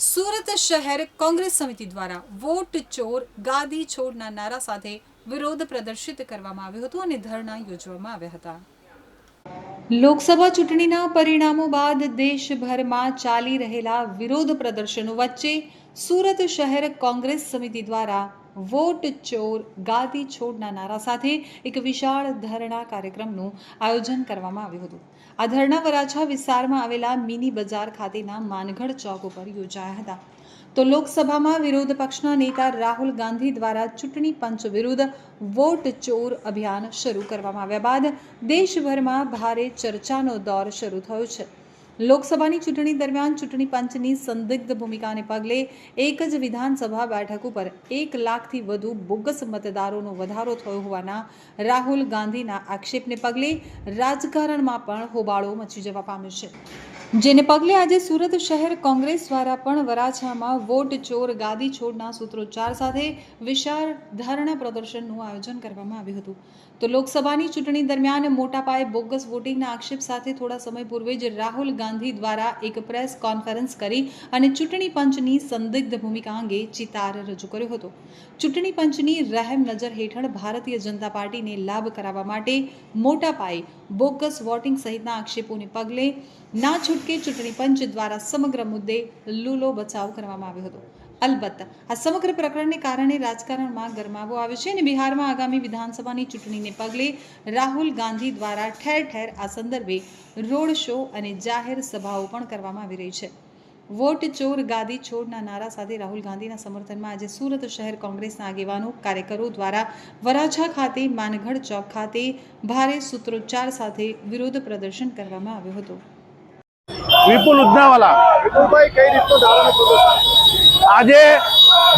સુરત શહેર કોંગ્રેસ સમિતિ દ્વારા વોટ ચોર ગાદી છોડના નારા સાથે વિરોધ પ્રદર્શિત કરવામાં આવ્યું હતું અને ધરણા યોજવામાં આવ્યા હતા। લોકસભા ચૂંટણીના પરિણામો બાદ દેશભરમાં ચાલી રહેલા વિરોધ પ્રદર્શનો વચ્ચે સુરત શહેર કોંગ્રેસ સમિતિ દ્વારા વોટ ચોર ગાદી છોડના નારા સાથે એક વિશાળ ધરણા કાર્યક્રમનું આયોજન કરવામાં આવ્યું હતું। આ ધરણા વરાછા વિસ્તારમાં આવેલા મિની બજાર ખાતેના માનગઢ ચોક ઉપર યોજાયા હતા। તો લોકસભામાં વિરોધ પક્ષના નેતા રાહુલ ગાંધી દ્વારા ચૂંટણી પંચ વિરુદ્ધ વોટ ચોર અભિયાન શરૂ કરવામાં આવ્યા બાદ દેશભરમાં ભારે ચર્ચાનો દોર શરૂ થયો છે। લોકસભાની ચૂંટણી દરમિયાન ચૂંટણી પંચની સંદિગ્ધ ભૂમિકાને પગલે એક જ વિધાનસભા બેઠક ઉપર 1 લાખથી વધુ બોગસ મતદારોનો વધારો થયો હોવાના રાહુલ ગાંધીના આક્ષેપને પગલે રાજકારણમાં પણ હોબાળો મચી જવા પામ્યો છે, જેને પગલે આજે સુરત શહેર કોંગ્રેસ દ્વારા પણ વરાછામાં વોટ ચોર ગાદી છોડના સૂત્રોચ્ચાર સાથે વિશાળ ધરણા પ્રદર્શનનું આયોજન કરવામાં આવ્યું હતું। તો લોકસભાની ચૂંટણી દરમિયાન મોટા પાયે બોગસ વોટિંગના આક્ષેપ સાથે થોડા સમય પૂર્વે જ રાહુલ ગાંધી દ્વારા એક પ્રેસ કોન્ફરન્સ કરી અને ચૂંટણી પંચની સંદિગ્ધ ભૂમિકા અંગે ચિતાર રજૂ કર્યો હતો। ચૂંટણી પંચની રહેમ નજર હેઠળ ભારતીય જનતા પાર્ટીને લાભ કરાવવા માટે મોટા પાયે બોગસ વોટિંગ સહિતના આક્ષેપોને પગલે ના છૂટકે ચૂંટણી પંચ દ્વારા સમગ્ર મુદ્દે લૂલો બચાવ કરવામાં આવ્યો હતો। અલબત્ત આ સમગ્ર પ્રકરણને કારણે રાજકારણમાં ગરમાવો આવ્યો છે અને બિહારમાં આગામી વિધાનસભાની ચૂંટણીને પગલે રાહુલ ગાંધી દ્વારા ઠેર ઠેર આ સંદર્ભે રોડ શો અને જાહેર સભાઓ પણ કરવામાં આવી રહી છે। વોટ ચોર ગાદી છોડના નારા સાથે રાહુલ ગાંધીના સમર્થનમાં આજે સુરત શહેર કોંગ્રેસના આગેવાનો કાર્યકરો દ્વારા વરાછા ખાતે માનગઢ ચોક ખાતે ભારે સૂત્રોચ્ચાર સાથે વિરોધ પ્રદર્શન કરવામાં આવ્યું હતું। વિપુલ ઉદનાવાલા વિપુલભાઈ કઈ રીતનું ધારણા પ્રદર્શન? આજે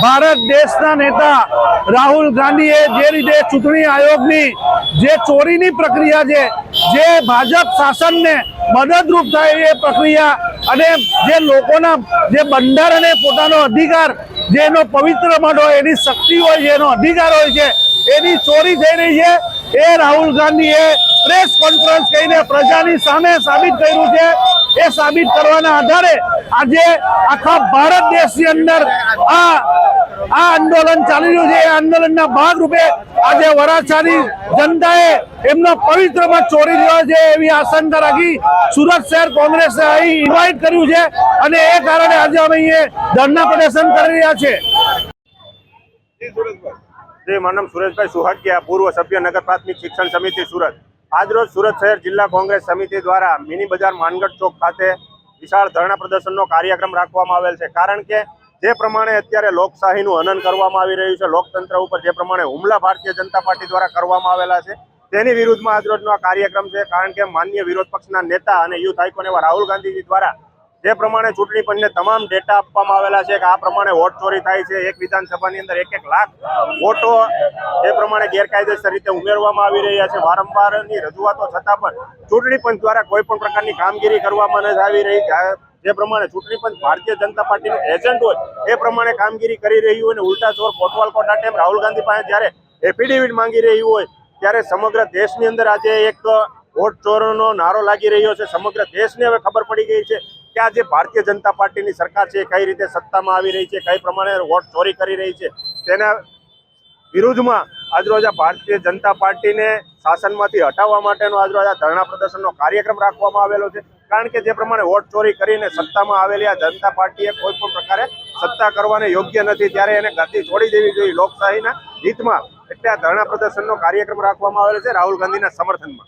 ભારત દેશના નેતા રાહુલ ગાંધીએ જે રીતે ચૂંટણી આયોગની જે ચોરીની પ્રક્રિયા છે, જે ભાજપ શાસનને મદદરૂપ થાય એ પ્રક્રિયા અને જે લોકોના જે બંધારણે પોતાનો અધિકાર જેનો પવિત્ર મત હોય એની શક્તિ હોય છે, એનો અધિકાર હોય છે, એની ચોરી થઈ રહી છે। એ રાહુલ ગાંધીએ પ્રેસ કોન્ફરન્સ કરીને પ્રજાની સામે સાબિત કર્યું છે। એ સાબિત કરવાના આધારે આજે આખા ભારત દેશની અંદર આ આંદોલન ચાલી રહ્યું છે। એ આંદોલનના ભાગરૂપે આજે વરાછાની જનતાએ એમનો પવિત્ર મત ચોરી રહ્યો છે એવી આશંકા રાખી સુરત શહેર કોંગ્રેસે અહીં ઇન્વાઇટ કર્યું છે અને એ કારણે આજે અમે અહીંયા ધરણા પ્રદર્શન કરી રહ્યા છે। મારું નામ સુરેશભાઈ સુહાગિયા, પૂર્વ સભ્ય નગર પ્રાથમિક શિક્ષણ સમિતિ સુરત। આજરોજ સુરત શહેર જિલ્લા કોંગ્રેસ સમિતિ દ્વારા મિની બજાર માનગઢ ચોક ખાતે વિશાળ ધરણા પ્રદર્શનનો કાર્યક્રમ રાખવામાં આવેલ છે। કારણ કે જે પ્રમાણે અત્યારે લોકશાહીનું હનન કરવામાં આવી રહ્યું છે, લોકતંત્ર ઉપર જે પ્રમાણે હુમલા ભારતીય જનતા પાર્ટી દ્વારા કરવામાં આવેલા છે, તેની વિરુદ્ધમાં આજરોજનો આ કાર્યક્રમ છે। કારણ કે માન્ય વિરોધ પક્ષના નેતા અને યુથ આઇકોન એવા રાહુલ ગાંધીજી દ્વારા જે પ્રમાણે ચૂંટણી પંચને તમામ ડેટા આપવામાં આવેલા છે કે આ પ્રમાણે વોટ ચોરી થાય છે, એક વિધાનસભાની અંદર 1 લાખ વોટો જે પ્રમાણે ગેરકાયદેસર રીતે ઉમેરવામાં આવી રહ્યા છે, વારંવારની રજૂઆતો છતાં પણ ચૂંટણી પંચ દ્વારા કોઈ પણ પ્રકારની કામગીરી કરવામાં નથી આવી રહી। જે પ્રમાણે ચૂંટણી પંચ ભારતીય જનતા પાર્ટીનું એજન્ટ હોય એ પ્રમાણે કામગીરી કરી રહ્યું હોય અને ઉલટા ચોર કોટવાલ કોટા ટેમ રાહુલ ગાંધી પાસે જ્યારે એફિડેવિટ માંગી રહ્યું હોય ત્યારે સમગ્ર દેશની અંદર આજે એક વોટ ચોરનો નારો લાગી રહ્યો છે। સમગ્ર દેશને હવે ખબર પડી ગઈ છે કે આ જે ભારતીય જનતા પાર્ટીની સરકાર છે કઈ રીતે સત્તામાં આવી રહી છે, કઈ પ્રમાણે વોટ ચોરી કરી રહી છે, તેના વિરુદ્ધમાં આજરોજ આ ભારતીય જનતા પાર્ટીને શાસનમાંથી હટાવવા માટેનો આજરોજ આ ધરણા પ્રદર્શનનો કાર્યક્રમ રાખવામાં આવેલો છે। કારણ કે જે પ્રમાણે વોટ ચોરી કરીને સત્તામાં આવેલી આ જનતા પાર્ટીએ કોઈ પણ પ્રકારે સત્તા કરવાને યોગ્ય નથી, ત્યારે એને ગદ્દી છોડી દેવી જોઈએ લોકશાહીના હિતમાં। એટલે આ ધરણા પ્રદર્શનનો કાર્યક્રમ રાખવામાં આવેલો છે રાહુલ ગાંધીના સમર્થનમાં।